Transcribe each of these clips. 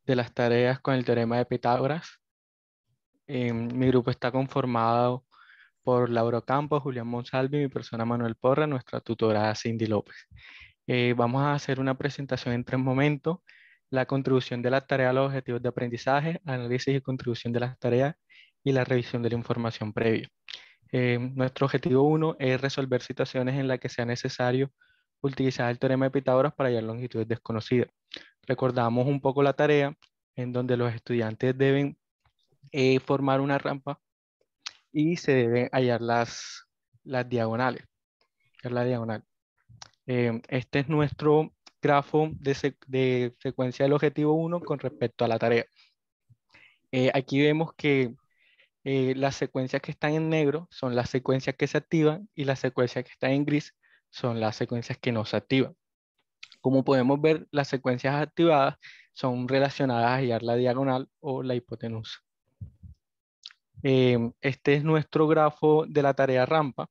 de las tareas con el teorema de Pitágoras. Mi grupo está conformado por Laura Campos, Julián Monsalvi, mi persona Manuel Porra, nuestra tutora Cindy López. Vamos a hacer una presentación en 3 momentos: la contribución de la tarea a los objetivos de aprendizaje, análisis y contribución de las tareas y la revisión de la información previa. Nuestro objetivo 1 es resolver situaciones en las que sea necesario utilizar el teorema de Pitágoras para hallar longitudes desconocidas. Recordamos un poco la tarea en donde los estudiantes deben formar una rampa y se deben hallar las diagonales, que es la diagonal. Este es nuestro grafo de secuencia del objetivo 1 con respecto a la tarea. Aquí vemos que las secuencias que están en negro son las secuencias que se activan y las secuencias que están en gris son las secuencias que no se activan. Como podemos ver, las secuencias activadas son relacionadas a hallar la diagonal o la hipotenusa. Este es nuestro grafo de la tarea rampa,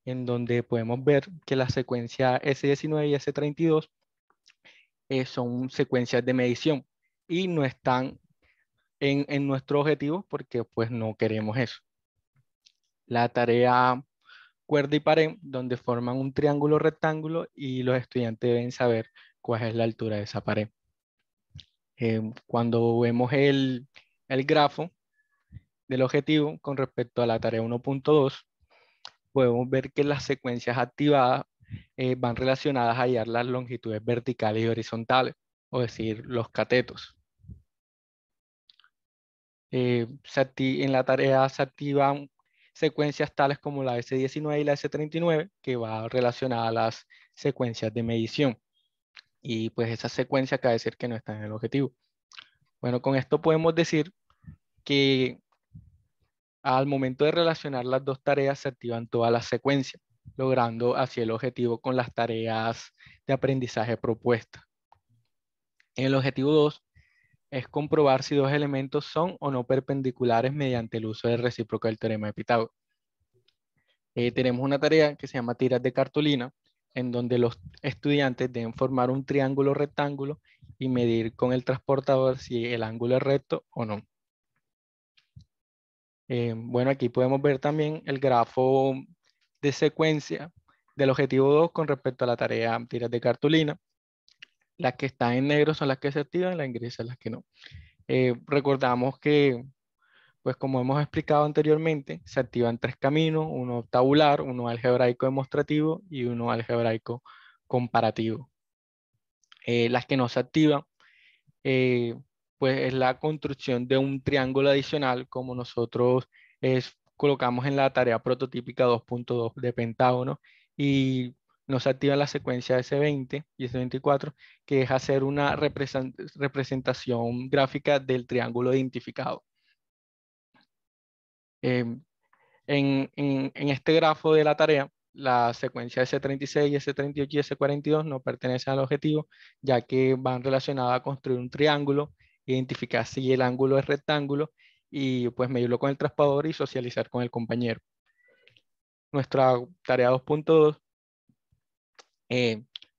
en donde podemos ver que la secuencia S19 y S32 son secuencias de medición y no están en nuestro objetivo porque pues no queremos eso. La tarea cuerda y pared, donde forman un triángulo rectángulo y los estudiantes deben saber cuál es la altura de esa pared. Cuando vemos el grafo del objetivo con respecto a la tarea 1.2, podemos ver que las secuencias activadas van relacionadas a hallar las longitudes verticales y horizontales, o decir, los catetos. En la tarea se activan secuencias tales como la S19 y la S39, que va relacionada a las secuencias de medición. Y pues esas secuencias cabe decir que no están en el objetivo. Bueno, con esto podemos decir que al momento de relacionar las dos tareas se activan todas las secuencias, logrando así el objetivo con las tareas de aprendizaje propuestas. En el objetivo 2 es comprobar si dos elementos son o no perpendiculares mediante el uso del recíproco del teorema de Pitágoras. Tenemos una tarea que se llama tiras de cartulina, en donde los estudiantes deben formar un triángulo rectángulo y medir con el transportador si el ángulo es recto o no. Bueno, aquí podemos ver también el grafo de secuencia del objetivo 2 con respecto a la tarea tiras de cartulina. Las que están en negro son las que se activan, las en gris son las que no. Recordamos que, pues como hemos explicado anteriormente, se activan 3 caminos: uno tabular, uno algebraico demostrativo y uno algebraico comparativo. Las que no se activan, eh, pues es la construcción de un triángulo adicional, como nosotros colocamos en la tarea prototípica 2.2 de pentágono, y nos activa la secuencia S20 y S24, que es hacer una representación gráfica del triángulo identificado. Em, en este grafo de la tarea, la secuencia S36, S38 y S42 no pertenecen al objetivo, ya que van relacionadas a construir un triángulo, identificar si el ángulo es rectángulo y pues medirlo con el transpador y socializar con el compañero. Nuestra tarea 2.2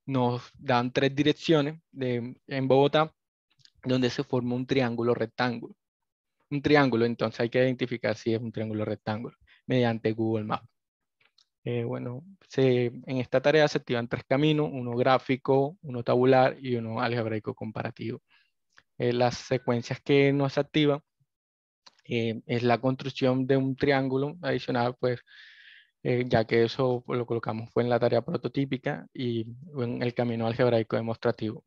nos dan 3 direcciones en Bogotá donde se forma un triángulo rectángulo. Un triángulo, entonces hay que identificar si es un triángulo rectángulo mediante Google Maps. Bueno, en esta tarea se activan 3 caminos: uno gráfico, uno tabular y uno algebraico comparativo. Las secuencias que no se activan es la construcción de un triángulo adicional, pues ya que eso pues, lo colocamos fue en la tarea prototípica y en el camino algebraico demostrativo.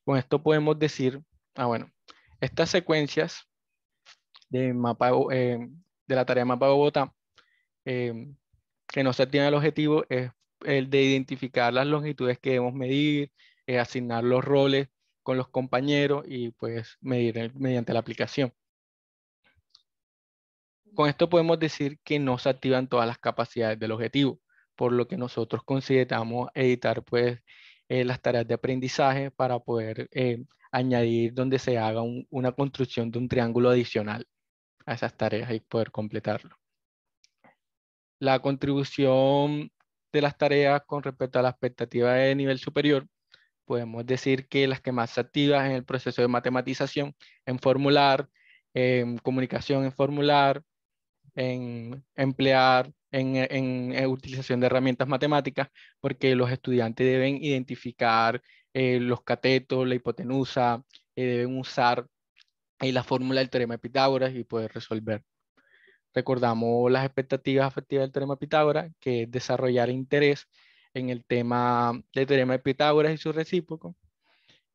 Con esto podemos decir, bueno, estas secuencias de, de la tarea mapa de Bogotá, eh, que no se tiene el objetivo, es el de identificar las longitudes que debemos medir, asignar los roles con los compañeros y pues medir mediante la aplicación. Con esto podemos decir que no se activan todas las capacidades del objetivo, por lo que nosotros consideramos editar pues las tareas de aprendizaje para poder añadir donde se haga una construcción de un triángulo adicional a esas tareas y poder completarlo. La contribución de las tareas con respecto a la expectativa de nivel superior, podemos decir que las que más se activan en el proceso de matematización, en formular, en comunicación en formular, en emplear, en utilización de herramientas matemáticas, porque los estudiantes deben identificar los catetos, la hipotenusa, deben usar la fórmula del teorema de Pitágoras y poder resolver. Recordamos las expectativas afectivas del teorema de Pitágoras, que es desarrollar interés en el tema del teorema de Pitágoras y su recíproco,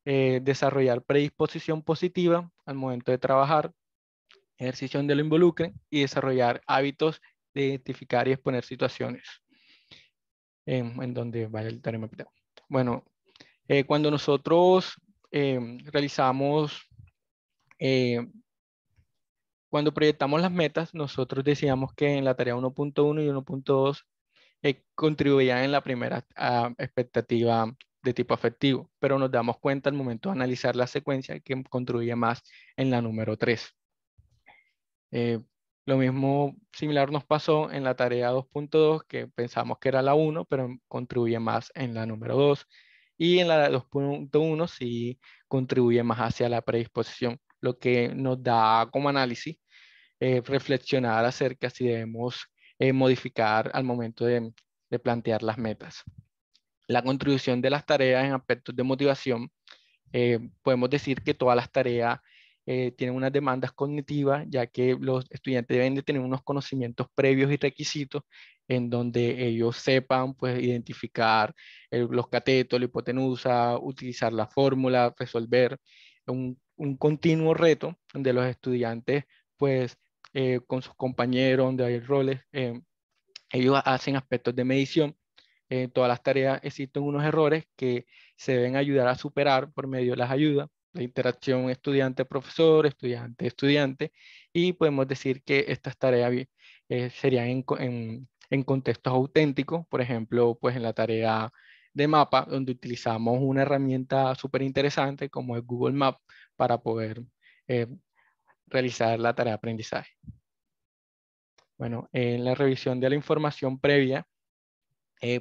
desarrollar predisposición positiva al momento de trabajar, ejercicio donde lo involucren y desarrollar hábitos de identificar y exponer situaciones en donde vaya el teorema de Pitágoras. Bueno, cuando nosotros realizamos, cuando proyectamos las metas, nosotros decíamos que en la tarea 1.1 y 1.2 contribuían en la primera expectativa de tipo afectivo, pero nos damos cuenta al momento de analizar la secuencia que contribuye más en la número 3. Lo mismo similar nos pasó en la tarea 2.2, que pensamos que era la 1, pero contribuye más en la número 2. Y en la 2.1 sí contribuye más hacia la predisposición, lo que nos da como análisis reflexionar acerca si debemos modificar al momento de plantear las metas. La contribución de las tareas en aspectos de motivación, podemos decir que todas las tareas tienen unas demandas cognitivas, ya que los estudiantes deben de tener unos conocimientos previos y requisitos en donde ellos sepan pues, identificar los catetos, la hipotenusa, utilizar la fórmula, resolver un continuo reto donde los estudiantes pues con sus compañeros, donde hay roles, ellos hacen aspectos de medición. En todas las tareas existen unos errores que se deben ayudar a superar por medio de las ayudas, la interacción estudiante-profesor, estudiante-estudiante, y podemos decir que estas tareas serían en contextos auténticos, por ejemplo, pues en la tarea de mapa, donde utilizamos una herramienta súper interesante como es Google Maps para poder eh, realizar la tarea de aprendizaje. Bueno, en la revisión de la información previa,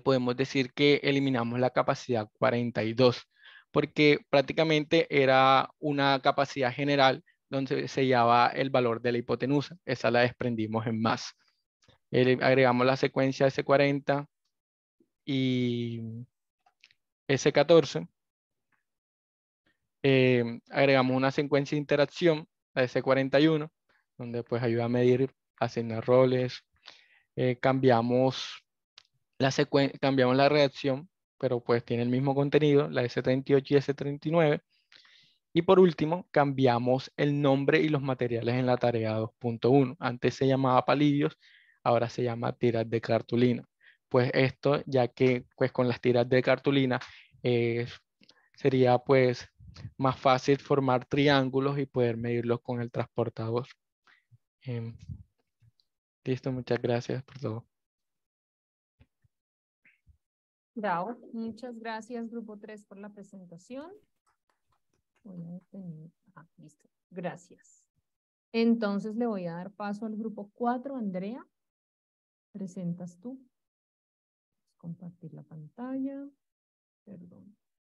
podemos decir que eliminamos la capacidad 42, porque prácticamente era una capacidad general donde se hallaba el valor de la hipotenusa. Esa la desprendimos en más. Agregamos la secuencia S40 y S14. Agregamos una secuencia de interacción, la S41, donde pues ayuda a medir, asignar roles. Cambiamos cambiamos la reacción, pero pues tiene el mismo contenido, la S38 y S39. Y por último, cambiamos el nombre y los materiales en la tarea 2.1. Antes se llamaba palillos, ahora se llama tiras de cartulina. Pues esto, ya que pues con las tiras de cartulina eh, sería pues más fácil formar triángulos y poder medirlos con el transportador. Listo, muchas gracias por todo. Bravo, muchas gracias Grupo 3 por la presentación. Listo, gracias. Entonces le voy a dar paso al Grupo 4, Andrea. ¿Presentas tú? Compartir la pantalla. Perdón.